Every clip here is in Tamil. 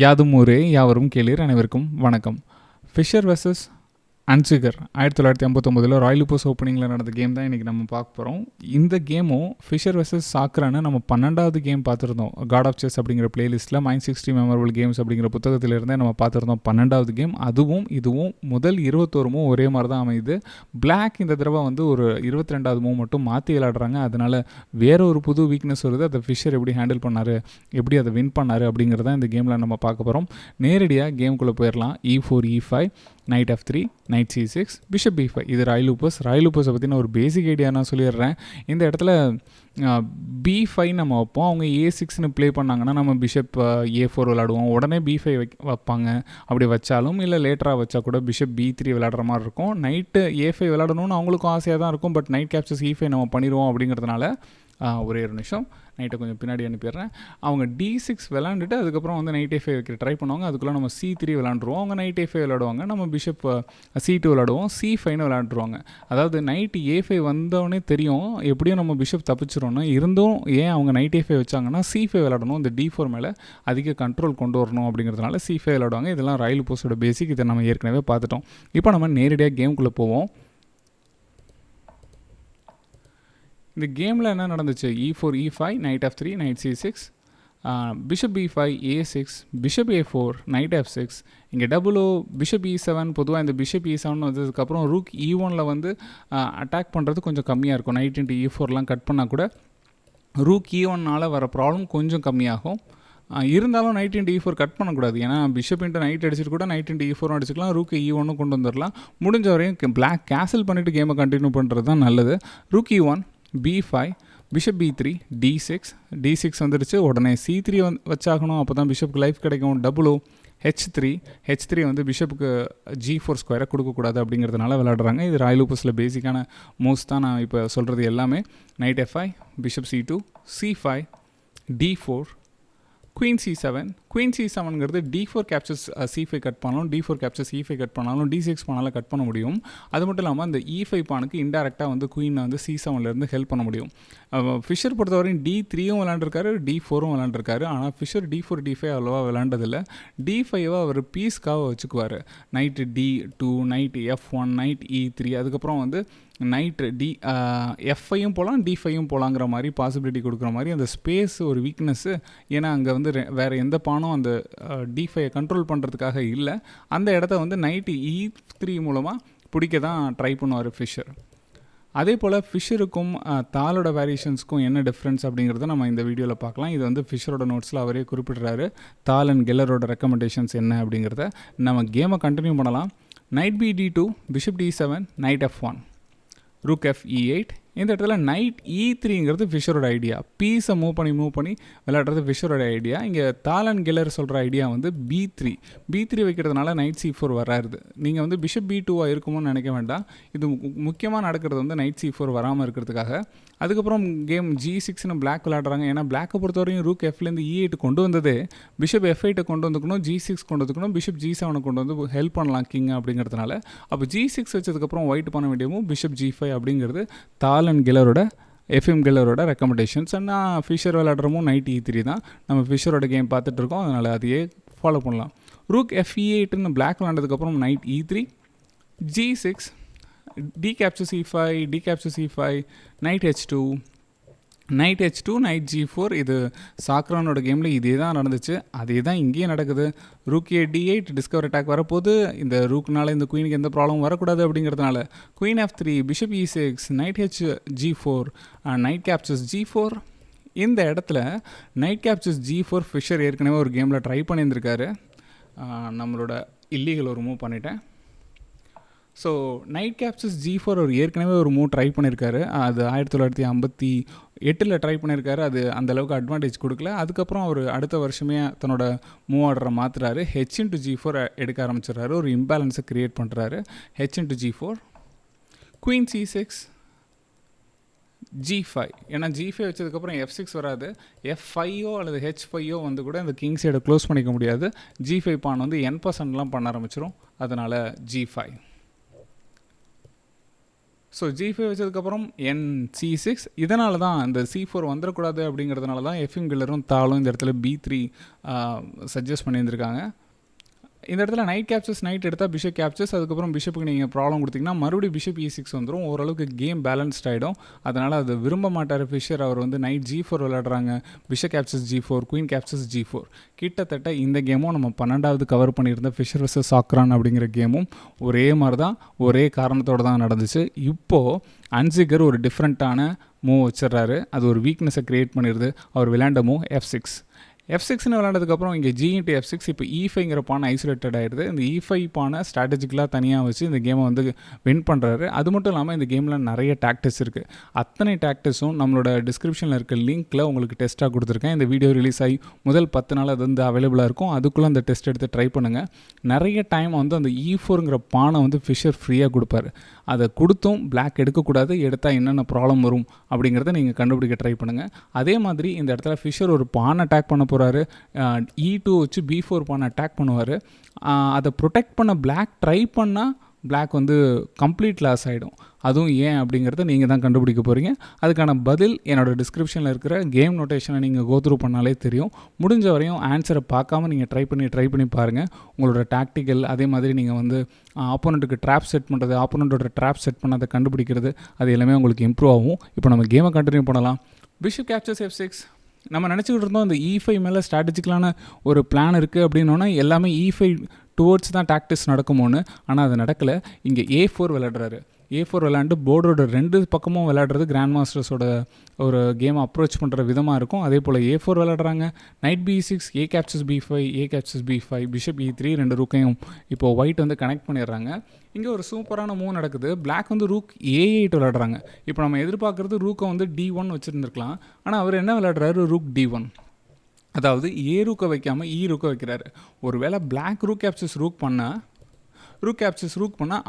யாதும் ஊரே யாவரும் கேளீர் அனைவருக்கும் வணக்கம். ஃபிஷர் வெர்சஸ் அன்சிகர் 1959 ராயல் போஸ் ஓப்பனிங்கில் நடந்த கேம் தான் இன்றைக்கி நம்ம பார்க்க போகிறோம். இந்த கேமும் ஃபிஷர் வெர்சஸ் சாக்ரான்னு நம்ம 12வது கேம் பார்த்துருந்தோம். காட் ஆஃப் செஸ் அப்படிங்கிற பிளேலிஸ்ட்டில் -60 மெமரபிள் கேம்ஸ் அப்படிங்கிற புத்தகத்திலிருந்தே நம்ம பார்த்துருந்தோம் 12வது கேம். அதுவும் இதுவும் முதல் 21 ஒரே மாதிரி தான் அமையுது. பிளாக் இந்த தடவை வந்து ஒரு 22வது மூவ் மட்டும் மாற்றி விளையாடுறாங்க. அதனால் வேற ஒரு புது வீக்னஸ் வருது. அதை ஃபிஷர் எப்படி ஹேண்டில் பண்ணார், எப்படி அதை வின் பண்ணார் அப்படிங்கிறத இந்த கேமில் நம்ம பார்க்க போகிறோம். நேரடியாக கேமுக்குள்ளே போயிடலாம். E4 E5 Knight F3 Knight C6 Bishop B5. இது ராயல் லூப்பஸை பற்றி நான் ஒரு பேசிக் ஐடியா நான் சொல்லிடுறேன். இந்த இடத்துல B5 நம்ம வைப்போம். அவங்க A6ன்னு ப்ளே பண்ணாங்கன்னா நம்ம பிஷப் A4 விளாடுவோம். உடனே B5 வைப்பாங்க. அப்படி வச்சாலும் இல்லை லேட்டராக வச்சா கூட பிஷப் B3 விளாடுற மாதிரி இருக்கும். நைட்டு A5 விளாடணும்னு அவங்களுக்கும் ஆசையாக தான் இருக்கும். பட் நைட் கேப்சர்ஸ் E5 நம்ம பண்ணிடுவோம் அப்படிங்கிறதுனால ஒரே ஒரு நிமிஷம் நைட்டை கொஞ்சம் பின்னாடி அனுப்பிடுறேன். அவங்க D6 விளாண்டுட்டு அதுக்கப்புறம் வந்து நைட் A5 வைக்கிற ட்ரை பண்ணுவாங்க. அதுக்குள்ளே நம்ம C3 விளாண்டுருவோம். அவங்க நைட் A5 விளாடுவாங்க. நம்ம பிஷப் C2 விளாடுவோம். C5ன்னு விளாண்டுருவாங்க. அதாவது நைட் A5 வந்தோடனே தெரியும் எப்படியும் நம்ம பிஷப் தப்பிச்சிடணும். இருந்தும் ஏன் அவங்க நைட் A5 வச்சாங்கன்னா C5 விளாடணும். இந்த D4 மேலே அதிக கண்ட்ரோல் கொண்டு வரணும் அப்படிங்கிறதுனால C5 விளாடுவாங்க. இதெல்லாம் ராயல் போஸோட பேசிக். இதை நம்ம ஏற்கனவே பார்த்துட்டோம். இப்போ நம்ம நேரடியாக கேமுக்குள்ளே போவோம். இந்த கேமில் என்ன நடந்துச்சு? E4 E5 Knight F3 Knight C6 Bishop B5 A6 Bishop A4 Knight F6. இங்கே டபுளோ Bishop E7. பொதுவாக இந்த Bishop E7 வந்ததுக்கப்புறம் ரூக் E1ல் வந்து அட்டாக் பண்ணுறது கொஞ்சம் கம்மியாக இருக்கும். நைட் இன்ட்டு E4லாம் கட் பண்ணால் கூட ரூக் E1னால் வர ப்ராப்ளம் கொஞ்சம் கம்மியாகும். இருந்தாலும் நைட் இன்ட்டு E4 கட் பண்ணக்கூடாது. ஏன்னா பிஷப் இன்ட்டு நைட் அடிச்சுட்டு கூட நைட் இன்ட்டு E4 அடிச்சுக்கலாம். ரூக் E1 கொண்டு வந்துடலாம். முடிஞ்ச வரையும் பிளாக் கேன்சல் பண்ணிவிட்டு கேமை கண்டினியூ பண்ணுறது தான் நல்லது. Rook E1 B5 Bishop B3 D6 வந்துடுச்சு. உடனே C3 வச்சாகணும். அப்போ தான் பிஷப்புக்கு லைஃப் கிடைக்கும். டபுளோ H3 வந்து பிஷப்புக்கு G4 ஸ்கொயரை கொடுக்கக்கூடாது அப்படிங்கிறதுனால விளையாடுறாங்க. இது ராயல் லூப்பஸில் பேசிக்கான மூவ்ஸ் தான் நான் இப்போ சொல்கிறது எல்லாமே. Night F5 Bishop C2 C5 D4 Queen C7ங்கிறது D4 captures C5 cut பண்ணாலும் D4 கேப்சர்ஸ் E5 கட் பண்ணாலும் D6 பண்ணாலும் கட் பண்ண முடியும். அது மட்டும் இல்லாமல் அந்த E5 பானுக்கு இன்டெரக்டாக வந்து குயினை வந்து C7லேருந்து ஹெல்ப் பண்ண முடியும். ஃபிஷர் பொறுத்தவரையும் D3யும் விளாண்டுருக்காரு, D4ம் விளாண்டுருக்காரு. ஆனால் ஃபிஷர் D4 D5 அவ்வளோவா விளாண்டதில்லை. D5 அவர் பீஸ்க்காக வச்சுக்குவார். Knight D2 knight F1 knight E3 அதுக்கப்புறம் வந்து நைட்டு F5யும் போகலாம் D5யும் போகலாங்கிற மாதிரி பாசிபிலிட்டி கொடுக்குற மாதிரி அந்த ஸ்பேஸ் ஒரு வீக்னஸ்ஸு. ஏன்னா அங்கே வந்து வேறு எந்த பானும் அந்த D5 கண்ட்ரோல் பண்ணுறதுக்காக இல்லை. அந்த இடத்த வந்து நைட்டு E3 மூலமாக பிடிக்க தான் ட்ரை பண்ணுவார் ஃபிஷர். அதே போல் ஃபிஷருக்கும் தாலோட வேரியேஷன்ஸ்க்கும் என்ன டிஃப்ரென்ஸ் அப்படிங்கிறத நம்ம இந்த வீடியோவில் பார்க்கலாம். இது வந்து ஃபிஷரோட நோட்ஸில் அவரே குறிப்பிட்றாரு. தால் அண்ட் கெல்லரோட ரெக்கமெண்டேஷன்ஸ் என்ன அப்படிங்கிறத நம்ம கேமை கண்டினியூ பண்ணலாம். Night BD2 bishop D7 night F1 rook F E8. இந்த இடத்துல நைட் E3ங்கிறது ஃபிஷரோட ஐடியா. பீஸை மூவ் பண்ணி விளையாடுறது ஃபிஷரோட ஐடியா. இங்கே தாலன் கெல்லர் சொல்கிற ஐடியா வந்து B3 வைக்கிறதுனால நைட் C4 வராது. நீங்கள் வந்து பிஷப் B2வாக இருக்குமோன்னு நினைக்க வேண்டாம். இது முக்கியமாக நடக்கிறது வந்து நைட் C4 வராமல் இருக்கிறதுக்காக. அதுக்கப்புறம் கேம் G6ன்னு பிளாக் விளையாடுறாங்க. ஏன்னா பிளாக்கை பொறுத்தவரையும் ரூக் Fலேருந்து E8 கொண்டு வந்தது பிஷப் F8 கொண்டு வந்துக்கணும், G6 கொண்டு வந்துக்கணும், பிஷப் G7 கொண்டு வந்து ஹெல்ப் பண்ணலாம் கிங் அப்படிங்கிறதுனால. அப்போ G6 வச்சதுக்கப்புறம் ஒயிட் பண்ண வேண்டியவும் பிஷப் G5 அப்படிங்கிறது தால் அண்ட் கெல்லரோட எஃப்எம் கெல்லரோட ரெக்கமெண்டேஷன்ஸ். நான் ஃபிஷர் விளையாடுறமும் நைட் E3 தான். நம்ம ஃபிஷரோட கேம் பார்த்துட்ருக்கோம். அதனால் அதையே ஃபாலோ பண்ணலாம். ரூக் F E8ன்னு பிளாக் விளையாண்டதுக்கப்புறம் knight E3 G6 D captures E5 knight H2 knight G4. இது சாக்ரானோட கேமில் இதே தான் நடந்துச்சு. அதே தான் இங்கேயும் நடக்குது. ரூக் D8 டிஸ்கவர் அட்டாக் வரப்போது. இந்த ரூக்னால இந்த குயினுக்கு எந்த ப்ராப்ளமும் வரக்கூடாது அப்படிங்கிறதுனால queen F3 bishop E6 night G4 night captures G4. இந்த இடத்துல நைட் கேப்சர்ஸ் G4 ஃபிஷர் ஏற்கனவே ஒரு கேமில் ட்ரை பண்ணியிருந்திருக்காரு. நம்மளோட இல்லீகல் ஒரு மூவ் பண்ணிட்டேன். ஸோ நைட் கேப்சர்ஸ் G4 அவர் ஏற்கனவே ஒரு மூவ் ட்ரை பண்ணியிருக்காரு. அது 1958 ட்ரை பண்ணியிருக்காரு. அது அந்தளவுக்கு அட்வான்டேஜ் கொடுக்கல. அதுக்கப்புறம் அவர் அடுத்த வருஷமே தன்னோட மூவ் ஆர்டரை மாற்றுறாரு. H×G4 எடுக்க ஆரம்பிச்சிடுறாரு. ஒரு இம்பேலன்ஸை க்ரியேட் பண்ணுறாரு. H×G4 queen C6 G5. ஏன்னா G5 வச்சதுக்கப்புறம் F6 வராது. F5ஓ அல்லது H5ஓ வந்து கூட இந்த கிங் சைடை க்ளோஸ் பண்ணிக்க முடியாது. G5 பான் வந்து N% பண்ண ஆரம்பிச்சிடும். அதனால் G5. ஸோ G5 வச்சதுக்கப்புறம் NC6. இதனால தான் இந்த C4 வந்துடக்கூடாது அப்படிங்கிறதுனால தான் எஃப்எம் கில்லரும் தாளும் இந்த இடத்துல B3 சஜஸ்ட் பண்ணியிருந்திருக்காங்க. இந்த இடத்துல நைட் கேப்சர்ஸ் நைட் எடுத்தால் பிஷப் கேப்சர்ஸ், அதுக்கப்புறம் பிஷப்புக்கு நீங்கள் ப்ராப்ளம் கொடுத்தீங்கன்னா மறுபடியும் பிஷப் E6 வந்துடும். ஓரளவுக்கு கேம் பேலன்ஸ்ட் ஆகிடும். அதனால் அது விரும்ப மாட்டார் ஃபிஷர். அவர் வந்து நைட் G4 விளையாடுறாங்க, bishop captures G4, queen captures G4. கிட்டத்தட்ட இந்த கேமும் நம்ம 12வது கவர் பண்ணியிருந்த ஃபிஷர் வர்சஸ் சாக்ரான் அப்படிங்கிற கேமும் ஒரே மாதிரி தான், ஒரே காரணத்தோடு தான் நடந்துச்சு. இப்போது அன்சிகர் ஒரு டிஃப்ரெண்ட்டான மூவ் வச்சிடறாரு. அது ஒரு வீக்னஸை க்ரியேட் பண்ணிடுது. அவர் விளையாண்ட மூவ் F6. F6ன்னு விளையாண்டதுக்கப்புறம் இங்கே G into F6. இப்போ E5ங்கிற பானை ஐசோலேட்டட் ஆகிடுது. இந்த E5 பானை ஸ்ட்ராட்டஜிக்கலாக தனியாக வச்சு இந்த கேமை வந்து வின் பண்ணுறாரு. அது மட்டும் இல்லாமல் இந்த கேமில் நிறைய டாக்டிக்ஸ் இருக்குது. அத்தனை டாக்டிக்ஸும் நம்மளோட டிஸ்கிரிப்ஷனில் இருக்க லிங்க்கில் உங்களுக்கு டெஸ்ட்டாக கொடுத்துருக்கேன். இந்த வீடியோ ரிலீஸ் ஆகி முதல் 10 நாள் அது வந்து அவைலபிளாக இருக்கும். அதுக்குள்ளே அந்த டெஸ்ட் எடுத்து ட்ரை பண்ணுங்கள். நிறைய டைம் வந்து அந்த E4ங்கிற பானை வந்து ஃபிஷர் ஃப்ரீயாக கொடுப்பாரு. அதை கொடுத்தும் பிளாக் எடுக்கக்கூடாது, எடுத்தால் என்னென்ன ப்ராப்ளம் வரும் அப்படிங்கிறத நீங்கள் கண்டுபிடிக்க ட்ரை பண்ணுங்கள். அதே மாதிரி இந்த இடத்துல ஃபிஷர் ஒரு பானை அட்டாக் பண்ண போகிறாரு. E2 வச்சு B4 பானை அட்டாக் பண்ணுவார். அதை ப்ரொடெக்ட் பண்ண பிளாக் ட்ரை பண்ணால் பிளாக் வந்து கம்ப்ளீட் லாஸ் ஆகிடும். அதுவும் ஏன் அப்படிங்கிறத நீங்கள் தான் கண்டுபிடிக்க போகிறீங்க. அதுக்கான பதில் என்னோடய டிஸ்கிரிப்ஷனில் இருக்கிற கேம் நோட்டேஷனை நீங்கள் கோத்ரூ பண்ணாலே தெரியும். முடிஞ்ச வரையும் ஆன்சரை பார்க்காம நீங்கள் ட்ரை பண்ணி பாருங்கள். உங்களோட டாக்டிக்கல், அதே மாதிரி நீங்கள் வந்து ஆப்போனண்ட்டுக்கு ட்ராப் செட் பண்ணுறது, ஆப்போனண்ட்டோட ட்ராப் செட் பண்ண அதை கண்டுபிடிக்கிறது, அது எல்லாமே உங்களுக்கு இம்ப்ரூவ் ஆகும். இப்போ நம்ம கேமை கண்டினியூ பண்ணலாம். Bishop captures F6. நம்ம நினச்சிக்கிட்டு இருந்தோம் இந்த E5 மேலே ஸ்ட்ராட்டஜிக்கலான ஒரு பிளான் இருக்குது அப்படின்னோன்னா எல்லாமே E5 டுவோர்ட்ஸ் தான் டாக்டிக்ஸ் நடக்குமோன்னு. ஆனால் அது நடக்கலை. இங்கே A4 விளையாடுறாரு. A4 விளையாண்டு போர்டோட 2 பக்கமும் விளையாடுறது கிராண்ட் மாஸ்டர்ஸோட ஒரு கேமை அப்ரோச் பண்ணுற விதமாக இருக்கும். அதே போல் A4 விளையாடுறாங்க. Night B6, A captures B5, A captures B5, bishop E3, 2 ரூக்கையும் இப்போது ஒயிட் வந்து கனெக்ட் பண்ணிடுறாங்க. இங்கே ஒரு சூப்பரான மூவ் நடக்குது. பிளாக் வந்து ரூக் A8 விளையாடுறாங்க. இப்போ நம்ம எதிர்பார்க்குறது ரூக்கை வந்து D1 வச்சுருந்துருக்கலாம். ஆனால் அவர் என்ன விளையாடுறாரு, ரூக் D1. அதாவது ஏ ரூக்கை வைக்காமல் E ரூக்கை வைக்கிறாரு. ஒருவேளை பிளாக் ரூக் கேப்சர்ஸ் ரூக் பண்ணால்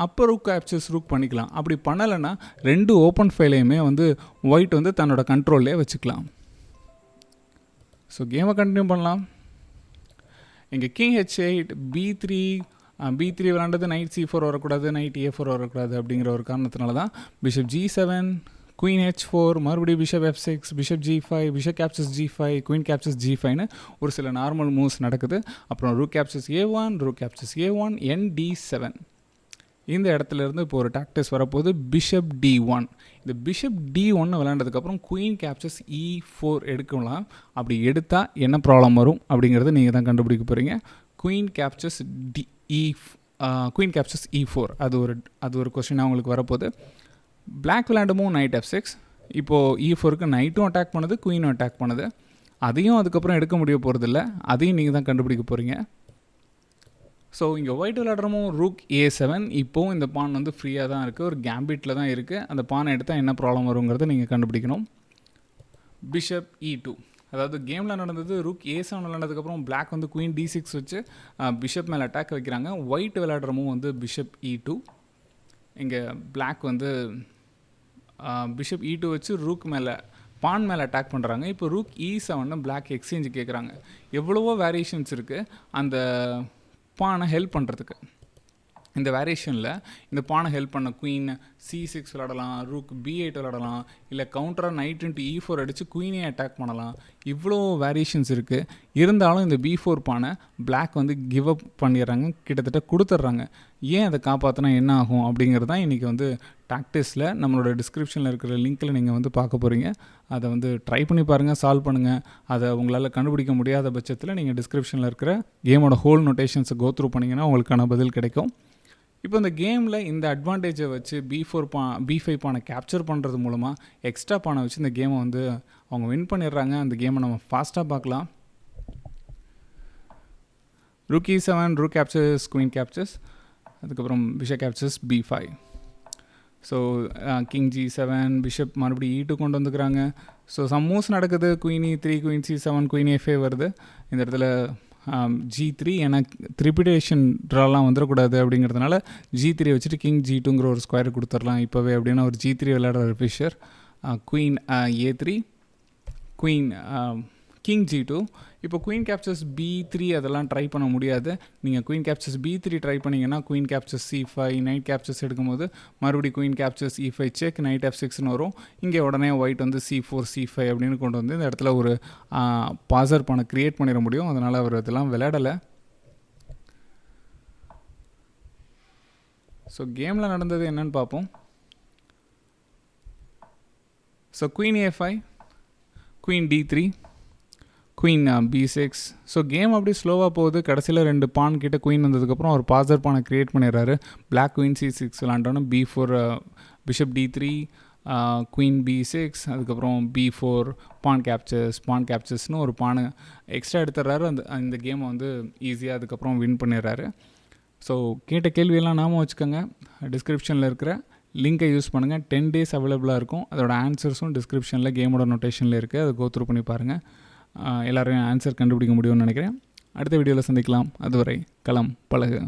அப்போ ரூக் கேப்சர்ஸ் ரூக் பண்ணிக்கலாம். அப்படி பண்ணலைன்னா 2 ஓப்பன் ஃபைலையுமே வந்து ஒயிட் வந்து தன்னோட கண்ட்ரோல்லே வச்சுக்கலாம். ஸோ கேமை கண்டினியூ பண்ணலாம். இங்கே king H8, B3 விளாண்டது night C4 வரக்கூடாது, நைட் A4 வரக்கூடாது அப்படிங்கிற ஒரு காரணத்தினால தான் பிஷப் G7, குயின் H4, மறுபடியும் bishop F6, bishop G5, bishop captures G5, queen captures G5ன்னு ஒரு சில நார்மல் மூவ்ஸ் நடக்குது. அப்புறம் rook captures A1, rook captures A1, ND7. இந்த இடத்துல இருந்து இப்போ ஒரு டாக்டிக்ஸ் வரப்போது பிஷப் D1. இந்த bishop D1 விளையாண்டதுக்கப்புறம் queen captures E4 எடுக்கலாம். அப்படி எடுத்தால் என்ன ப்ராப்ளம் வரும் அப்படிங்கிறத நீங்கள் தான் கண்டுபிடிக்க போகிறீங்க. குயின் கேப்சர்ஸ் E4 அது ஒரு கொஸ்டினாக உங்களுக்கு வரப்போகுது. பிளாக் விளையாண்டமும் நைட் F6. இப்போது E4க்கு நைட்டும் அட்டாக் பண்ணுது, குயினும் அட்டாக் பண்ணுது. அதையும் அதுக்கப்புறம் எடுக்க முடிய போகிறதில்ல. அதையும் நீங்கள் தான் கண்டுபிடிக்க போகிறீங்க. ஸோ இங்கே ஒயிட் விளையாடுறமும் ரூக் A7. இப்போவும் இந்த பான் வந்து ஃப்ரீயாக தான் இருக்குது, ஒரு கேம்பிட்டில் தான் இருக்குது. அந்த பானை எடுத்தால் என்ன ப்ராப்ளம் வருங்கிறத நீங்கள் கண்டுபிடிக்கணும். Bishop E2. அதாவது கேமில் நடந்தது ரூக் A7 விளையாண்டதுக்கப்புறம் பிளாக் வந்து குயின் D6 வச்சு பிஷப் மேலே அட்டாக் வைக்கிறாங்க. ஒயிட் விளையாடுறமும் வந்து பிஷப் E2. இங்கே பிளாக் வந்து பிஷப் E2 வச்சு ரூக் மேலே பான் மேலே அட்டாக் பண்ணுறாங்க. இப்போ ரூக் E7 பிளாக் எக்ஸ்சேஞ்சு கேட்குறாங்க. எவ்வளவோ வேரியேஷன்ஸ் இருக்குது அந்த பானை ஹெல்ப் பண்ணுறதுக்கு. இந்த வேரியேஷனில் இந்த பானை ஹெல்ப் பண்ண குயின் C6 விளாடலாம், ரூக் B8 விளாடலாம், இல்லை கவுண்டராக நைட் இன்ட்டு E4 அடித்து குயினே அட்டாக் பண்ணலாம். இவ்வளோ வேரியேஷன்ஸ் இருக்குது. இருந்தாலும் இந்த B4 பானை பிளாக் வந்து கிவ் அப் பண்ணிடுறாங்க, கிட்டத்தட்ட கொடுத்துட்றாங்க. ஏன் அதை காப்பாற்றினா என்ன ஆகும் அப்படிங்கிறது தான் இன்றைக்கி வந்து டாக்டிக்ஸில் நம்மளோட டிஸ்கிரிப்ஷனில் இருக்கிற லிங்க்கில் நீங்கள் வந்து பார்க்க போகிறீங்க. அதை வந்து ட்ரை பண்ணி பாருங்கள், சால்வ் பண்ணுங்கள். அதை உங்களால் கண்டுபிடிக்க முடியாத பட்சத்தில் நீங்கள் டிஸ்கிரிப்ஷனில் இருக்கிற கேமோட ஹோல் நோட்டேஷன்ஸை கோத்ரூ பண்ணிங்கன்னா உங்களுக்கான பதில் கிடைக்கும். இப்போ இந்த கேமில் இந்த அட்வான்டேஜை வச்சு B5 பானை கேப்சர் பண்ணுறது மூலமாக எக்ஸ்ட்ரா பானை வச்சு இந்த கேமை வந்து அவங்க வின் பண்ணிடுறாங்க. அந்த கேமை நம்ம ஃபாஸ்ட்டாக பார்க்கலாம். Rook E7, rook captures, queen captures, அதுக்கப்புறம் bishop captures B5. So king G7, bishop மறுபடியும் E2 கொண்டு வந்துக்கிறாங்க. ஸோ சம் மூவ்ஸ் நடக்குது. Queen E3, queen C7, queen A5 வருது. இந்த இடத்துல G3 ஏன்னா த்ரிபிடேஷன் ட்ராலாம் வந்துடக்கூடாது அப்படிங்கிறதுனால G3 வச்சுட்டு கிங் G2ங்கிற ஒரு ஸ்கொயர் கொடுத்துடலாம் இப்போவே அப்படின்னா ஒரு G3 விளையாடுற Fisher. Queen A3, queen king G2. இப்போ குயின் கேப்சர்ஸ் B3 அதெல்லாம் ட்ரை பண்ண முடியாது. நீங்கள் குயின் கேப்சர்ஸ் B3 ட்ரை பண்ணிங்கன்னா queen captures C5 knight captures எடுக்கும்போது மறுபடியும் queen captures E5 check knight F6ன்னு வரும். இங்கே உடனே ஒயிட் வந்து C4 C5 அப்படின்னு கொண்டு வந்து இந்த இடத்துல ஒரு பாசர் பண்ண க்ரியேட் பண்ணிட முடியும். அதனால் அவர் இதெல்லாம் விளையாடலை. ஸோ கேமில் நடந்தது என்னன்னு பார்ப்போம். So queen A5 queen D3 queen B6. So game அப்படி ஸ்லோவாக போகுது. கடைசியில் 2 பான் கிட்ட குயின் வந்ததுக்கப்புறம் அவர் பாசர் பானை க்ரியேட் பண்ணிடுறாரு. பிளாக் குயின் C6 விளாண்டோன்னு B4 bishop D3 queen B6 அதுக்கப்புறம் B4 பான் கேப்சர்ஸ்னு ஒரு பானை எக்ஸ்ட்ரா எடுத்துடுறாரு. அந்த கேமை வந்து ஈஸியாக அதுக்கப்புறம் வின் பண்ணிடுறாரு. ஸோ கேட்ட கேள்வியெல்லாம் நாம வச்சுக்கோங்க. டிஸ்கிரிப்ஷனில் இருக்கிற லிங்கை யூஸ் பண்ணுங்கள். 10 days அவைலபிளாக இருக்கும். அதோட ஆன்சர்ஸும் டிஸ்கிரிப்ஷனில் கேமோட நோட்டேஷனில் இருக்குது. அதை கோத்ரூ பண்ணி பாருங்கள். எல்லோரும் ஆன்சர் கண்டுபிடிக்க முடியும்னு நினைக்கிறேன். அடுத்த வீடியோவில் சந்திக்கலாம். அதுவரை களம் பழகு.